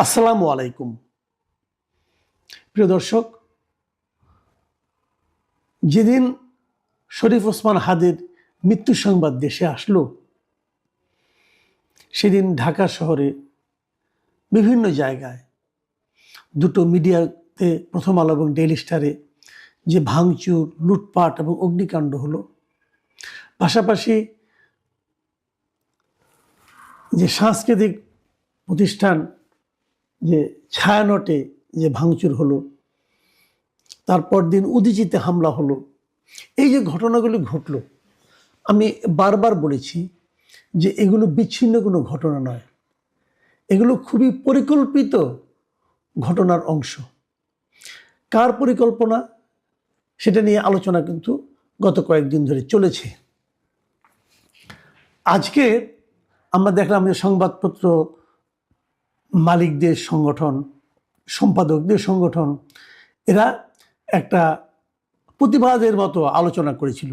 আসসালামু আলাইকুম প্রিয় দর্শক, যেদিন শরীফ ওসমান হাদির মৃত্যু সংবাদ দেশে আসলো সেদিন ঢাকা শহরে বিভিন্ন জায়গায় দুটো মিডিয়াতে প্রথম আলো এবং ডেইলি স্টারে যে ভাঙচুর, লুটপাট এবং অগ্নিকাণ্ড হলো, পাশাপাশি যে সাংস্কৃতিক প্রতিষ্ঠান যে ছায়ানটে যে ভাঙচুর হলো, তারপর দিন উদীচিতে হামলা হলো, এই যে ঘটনাগুলি ঘটলো, আমি বারবার বলেছি যে এগুলো বিচ্ছিন্ন কোনো ঘটনা নয়, এগুলো খুবই পরিকল্পিত ঘটনার অংশ। কার পরিকল্পনা সেটা নিয়ে আলোচনা কিন্তু গত কয়েকদিন ধরে চলেছে। আজকে আমরা দেখলাম যে সংবাদপত্র মালিকদের সংগঠন, সম্পাদকদের সংগঠন, এরা একটা প্রতিবাদের মতো আলোচনা করেছিল।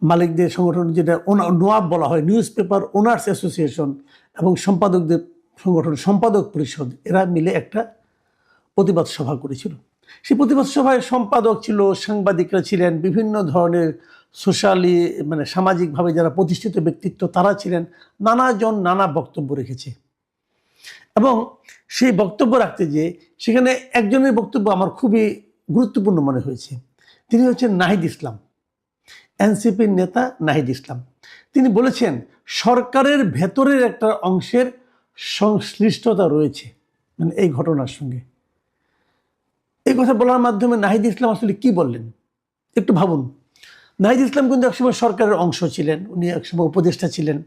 মালিকদের সংগঠন, যেটা নোয়াব বলা হয়, নিউজ পেপার ওনার্স অ্যাসোসিয়েশন, এবং সম্পাদকদের সংগঠন সম্পাদক পরিষদ, এরা মিলে একটা প্রতিবাদ সভা করেছিল। সেই প্রতিবাদ সভায় সম্পাদক ছিল, সাংবাদিকরা ছিলেন, বিভিন্ন ধরনের সোশ্যালি সামাজিকভাবে যারা প্রতিষ্ঠিত ব্যক্তিত্ব তারা ছিলেন, নানাজন নানা বক্তব্য রেখেছে। এবং সেই বক্তব্য রাখতে গিয়ে সেখানে একজনের বক্তব্য আমার খুবই গুরুত্বপূর্ণ মনে হয়েছে। তিনি হচ্ছেন নাহিদ ইসলাম, এনসিপির নেতা নাহিদ ইসলাম। তিনি বলেছেন সরকারের ভেতরের একটা অংশের সংশ্লিষ্টতা রয়েছে এই ঘটনার সঙ্গে। এই কথা বলার মাধ্যমে নাহিদ ইসলাম আসলে কি বললেন একটু ভাবুন। নাহিদ ইসলাম কিন্তু একসময় সরকারের অংশ ছিলেন, উনি একসময় উপদেষ্টা ছিলেন,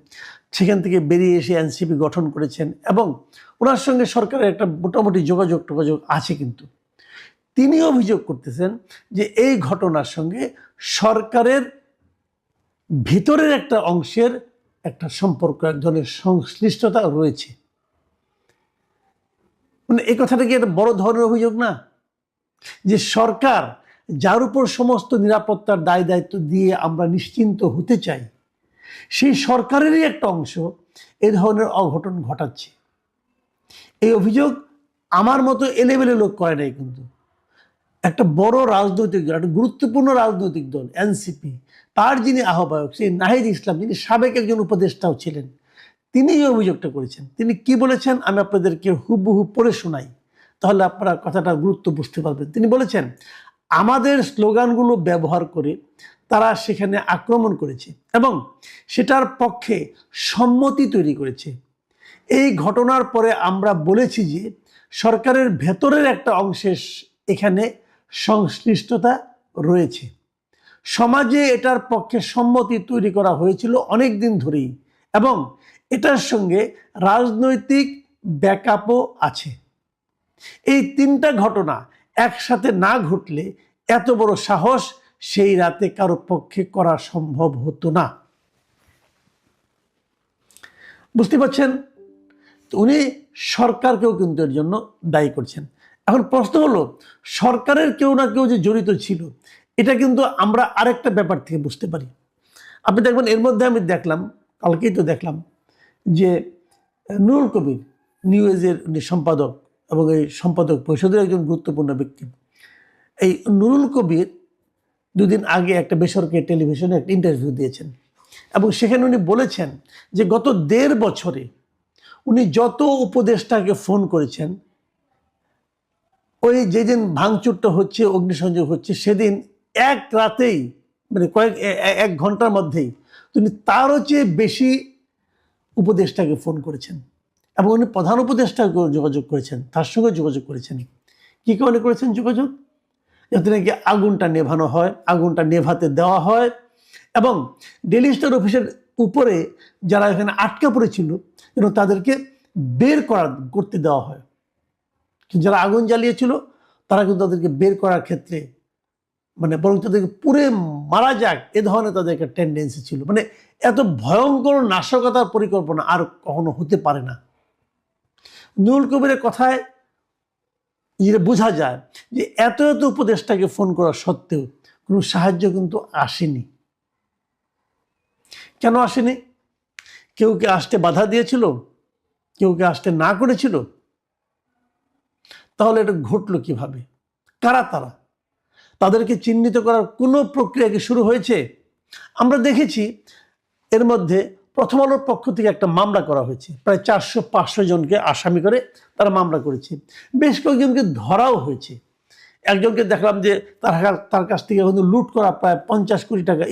সেখান থেকে বেরিয়ে এসে এনসিপি গঠন করেছেন এবং ওনার সঙ্গে সরকারের একটা মোটামুটি যোগাযোগ আছে। কিন্তু তিনি অভিযোগ করতেছেন যে এই ঘটনার সঙ্গে সরকারের ভিতরের একটা অংশের একটা সম্পর্ক, এক ধরনের সংশ্লিষ্টতা রয়েছে। এই কথাটা কি একটা বড় ধরনের অভিযোগ না? যে সরকার, যার উপর সমস্ত নিরাপত্তার দায় দায়িত্ব দিয়ে আমরা নিশ্চিন্ত হতে চাই, সেই সরকারেরই একটা অংশ এই ধরনের অঘটন ঘটাচ্ছে। এই অভিযোগ আমার মতো এলেবেলে লোক করে নাই, কিন্তু একটা বড় রাজনৈতিক দল, একটা গুরুত্বপূর্ণ রাজনৈতিক দল এনসিপি, তার যিনি আহ্বায়ক সেই নাহিদ ইসলাম, যিনি সাবেক একজন উপদেষ্টাও ছিলেন, তিনি এই অভিযোগটা করেছেন। তিনি কি বলেছেন আমি আপনাদেরকে হুবহু পড়ে শোনাই, তাহলে আপনারা কথাটার গুরুত্ব বুঝতে পারবেন। তিনি বলেছেন, আমাদের স্লোগানগুলো ব্যবহার করে তারা সেখানে আক্রমণ করেছে এবং সেটার পক্ষে সম্মতি তৈরি করেছে। এই ঘটনার পরে আমরা বলেছি যে সরকারের ভেতরের একটা অংশের এখানে সংশ্লিষ্টতা রয়েছে। সমাজে এটার পক্ষে সম্মতি তৈরি করা হয়েছিল অনেক দিন ধরেই এবং এটার সঙ্গে রাজনৈতিক ব্যাকআপও আছে। এই তিনটা ঘটনা একসাথে না ঘটলে এত বড় সাহস সেই রাতে কারো পক্ষে করা সম্ভব হতো না। বুঝতে পারছেন? উনি সরকারকেও কিন্তু এর জন্য দায়ী করছেন। এখন প্রশ্ন হলো, সরকারের কেউ না কেউ যে জড়িত ছিল, এটা কিন্তু আমরা আরেকটা ব্যাপার থেকে বুঝতে পারি। আপনি দেখবেন এর মধ্যে আমি দেখলাম, কালকেই তো দেখলাম যে নুরুল কবির, নিউ এজের সম্পাদক এবং এই সম্পাদক পরিষদের একজন গুরুত্বপূর্ণ ব্যক্তি, এই নুরুল কবির দুদিন আগে একটা বেসরকারি টেলিভিশনে একটা ইন্টারভিউ দিয়েছেন এবং সেখানে উনি বলেছেন যে গত 1.5 বছরে উনি যত উপদেষ্টাকে ফোন করেছেন, ওই যেদিন ভাঙচুরটা হচ্ছে, অগ্নিসংযোগ হচ্ছে, সেদিন এক রাতেই এক ঘন্টার মধ্যেই তিনি তারও চেয়ে বেশি উপদেষ্টাকে ফোন করেছেন এবং উনি প্রধান উপদেষ্টাকে যোগাযোগ করেছেন, তার সঙ্গে যোগাযোগ করেছেন। কী কারণে করেছেন যোগাযোগ? যাতে নাকি আগুনটা নেভানো হয়, আগুনটা নেভাতে দেওয়া হয় এবং ডেইলি স্টার অফিসের উপরে যারা এখানে আটকা পড়েছিল যেন তাদেরকে বের করতে দেওয়া হয়। যারা আগুন জ্বালিয়েছিল তারা কিন্তু তাদেরকে বের করার ক্ষেত্রে বরং তাদেরকে পুড়ে মারা যাক, এ ধরনের তাদের একটা টেন্ডেন্সি ছিল। এত ভয়ঙ্কর নাশকতার পরিকল্পনা আর কখনো হতে পারে না। নুরুল কবিরের কথায় যেটা বোঝা যায় যে এত উপদেষ্টাকে ফোন করা সত্ত্বেও কোনো সাহায্য কিন্তু আসেনি। কেন আসেনি? কেউ কি আসতে বাধা দিয়েছিল? কেউ কে আসতে না করেছিল? তাহলে এটা ঘটলো কিভাবে? কারা তারা? তাদেরকে চিহ্নিত করার কোনো প্রক্রিয়া কি শুরু হয়েছে? আমরা দেখেছি এর মধ্যে প্রথম আলোর পক্ষ থেকে একটা মামলা করা হয়েছে, প্রায় 400-500 জনকে আসামি করে তারা মামলা করেছে। বেশ কয়েকজনকে ধরাও হয়েছে। একজনকে দেখলাম যে তার কাছ থেকে কিন্তু লুট করা প্রায় 50 কোটি টাকা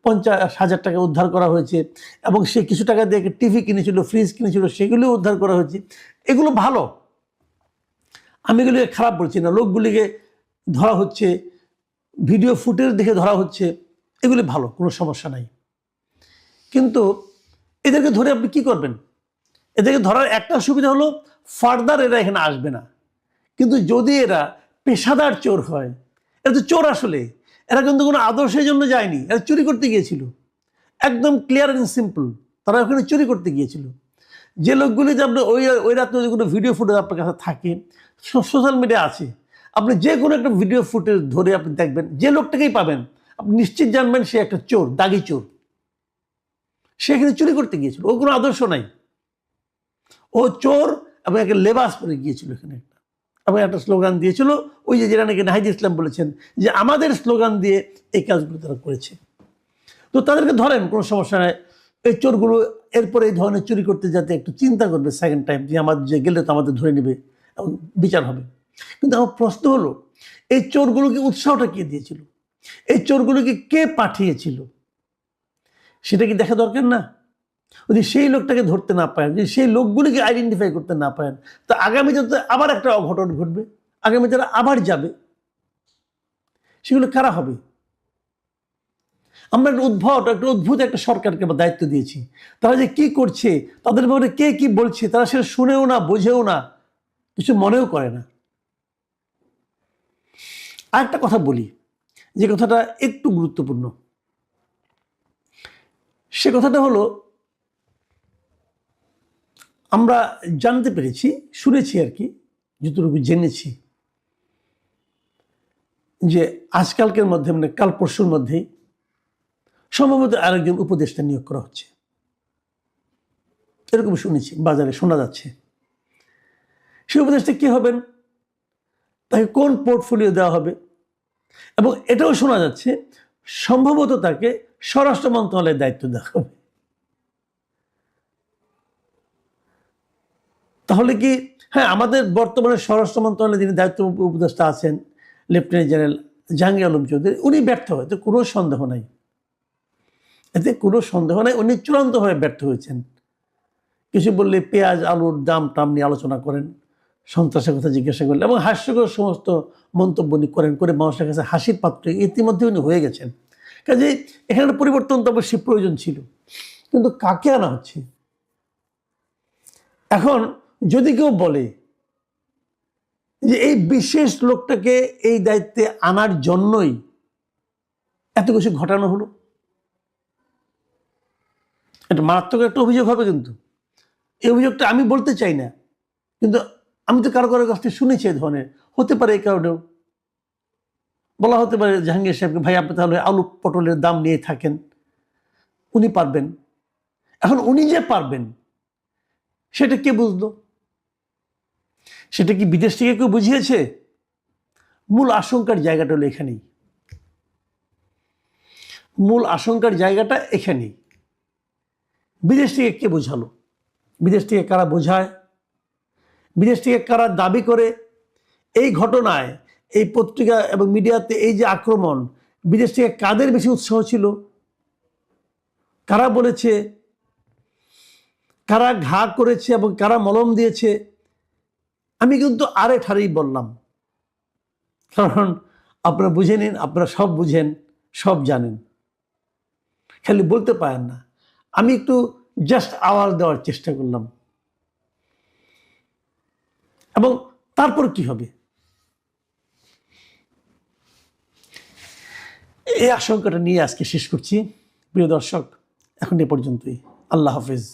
50,000 টাকা উদ্ধার করা হয়েছে, এবং সে কিছু টাকা দিয়ে টিভি কিনেছিল, ফ্রিজ কিনেছিল, সেগুলো উদ্ধার করা হয়েছে। এগুলো ভালো, আমি এগুলিকে খারাপ বলছি না। লোকগুলিকে ধরা হচ্ছে, ভিডিও ফুটেজ দেখে ধরা হচ্ছে, এগুলি ভালো, কোনো সমস্যা নাই। কিন্তু এদেরকে ধরে আপনি কি করবেন? এদেরকে ধরার একটা সুবিধা হলো ফার্দার এরা এখানে আসবে না। কিন্তু যদি এরা পেশাদার চোর হয়, এরা তো চোর আসলে, এরা কিন্তু কোনো আদর্শের জন্য যায়নি, এরা চুরি করতে গিয়েছিল। একদম ক্লিয়ার অ্যান্ড সিম্পল, তারা ওখানে চুরি করতে গিয়েছিল। যে লোকগুলি যে আপনি ওই রাত্রে যদি কোনো ভিডিও ফুটেজ আপনার কাছে থাকে, সোশ্যাল মিডিয়া আছে, আপনি যে কোনো একটা ভিডিও ফুটেজ ধরে আপনি দেখবেন, যে লোকটাকেই পাবেন আপনি নিশ্চিত জানবেন সে একটা চোর, দাগি চোর। সে এখানে চুরি করতে গিয়েছিল, ও কোনো আদর্শ নাই, ও চোর, এবং একটা লেবাস পরে গিয়েছিল এখানে একটা, এবং একটা স্লোগান দিয়েছিল, ওই যে যেটা নাকি নাহিদ ইসলাম বলেছেন যে আমাদের স্লোগান দিয়ে এই কাজগুলো তারা করেছে। তো তাদেরকে ধরেন, কোনো সমস্যা নাই। এই চোরগুলো এরপরে এই ধরনের চুরি করতে যাতে একটু চিন্তা করবে সেকেন্ড টাইম, যে আমাদের যে গেলে তো আমাদের ধরে নেবে এবং বিচার হবে। কিন্তু আমার প্রশ্ন হলো, এই চোরগুলোকে উৎসাহটা কে দিয়েছিল? এই চোরগুলোকে কে পাঠিয়েছিল? সেটা কি দেখা দরকার না? যদি সেই লোকটাকে ধরতে না পারেন, যদি সেই লোকগুলিকে আইডেন্টিফাই করতে না পারেন, তো আগামীতে তো আবার একটা অঘটন ঘটবে, আগামী তারা আবার যাবে। সেগুলো কারা হবে? আমরা একটা অদ্ভুত একটা সরকারকে দায়িত্ব দিয়েছি, তারা যে কি করছে, তাদের ব্যাপারে কে কি বলছে, তারা সেটা শুনেও না, বোঝেও না, কিছু মনেও করে না। আরেকটা কথা বলি, যে কথাটা একটু গুরুত্বপূর্ণ। সে কথাটা হলো, আমরা জানতে পেরেছি, শুনেছি আর কি, যতটুকু জেনেছি, যে আজকালকের মধ্যে, মানে কাল পরশুর মধ্যেই সম্ভবত আরেকজন উপদেষ্টা নিয়োগ করা হচ্ছে, এরকম শুনেছি, বাজারে শোনা যাচ্ছে। সেই উপদেষ্টা কি হবেন, তাকে কোন পোর্টফোলিও দেওয়া হবে, এবং এটাও শোনা যাচ্ছে সম্ভবত তাকে স্বরাষ্ট্র মন্ত্রণালয়ের দায়িত্ব দেওয়া হবে। তাহলে কি, হ্যাঁ, আমাদের বর্তমানে স্বরাষ্ট্র মন্ত্রণালয়ে যিনি দায়িত্ব উপদেষ্টা আছেন, লেফটেন্যান্ট জেনারেল জাহাঙ্গীর আলম চৌধুরী, উনি ব্যর্থ, এতে কোনো সন্দেহ নাই, এতে কোনো সন্দেহ নাই, উনি চূড়ান্তভাবে ব্যর্থ হয়েছেন। কিছু বললে পেঁয়াজ আলুর দাম টাম নিয়ে আলোচনা করেন, সন্ত্রাসের কথা জিজ্ঞাসা করলেন, এবং হাস্যকর সমস্ত মন্তব্য উনি করেন, করে মানুষের কাছে হাসির পাত্র ইতিমধ্যে উনি হয়ে গেছেন। কাজে এখানে পরিবর্তন তো অবশ্যই প্রয়োজন ছিল, কিন্তু কাকে আনা হচ্ছে? এখন যদি কেউ বলে যে এই বিশেষ লোকটাকে এই দায়িত্বে আনার জন্যই এত কিছু ঘটানো হলো, এটা মারাত্মক একটা অভিযোগ হবে। কিন্তু এই অভিযোগটা আমি বলতে চাই না, কিন্তু আমি তো কারো কারো কাছ থেকে শুনেছি এই ধরনের। হতে পারে এই কারণেও বলা হতে পারে জাহাঙ্গীর সাহেবকে, ভাই আপনি তাহলে আলু পটলের দাম নিয়ে থাকেন, উনি পারবেন। এখন উনি যে পারবেন সেটা কে বুঝলো? সেটা কি বিদেশ থেকে কেউ বুঝিয়েছে? মূল আশঙ্কার জায়গাটা হলো এখানেই, মূল আশঙ্কার জায়গাটা এখানেই। বিদেশ থেকে কে বোঝালো? বিদেশ থেকে কারা বোঝায়? বিদেশ থেকে কারা দাবি করে এই ঘটনায়, এই পত্রিকা এবং মিডিয়াতে এই যে আক্রমণ, বিদেশ থেকে কাদের বেশি উৎসাহ ছিল? কারা বলেছে, কারা ঘা করেছে এবং কারা মলম দিয়েছে? আমি কিন্তু আরে ঠারেই বললাম, কারণ আপনারা বুঝে নিন, আপনারা সব বুঝেন, সব জানেন, খালি বলতে পারেন না। আমি একটু জাস্ট আওয়াজ দেওয়ার চেষ্টা করলাম। এবং তারপর কি হবে, এই আশঙ্কাটা নিয়ে আজকে শেষ করছি। প্রিয় দর্শক, এখন এ পর্যন্তই। আল্লাহ হাফেজ।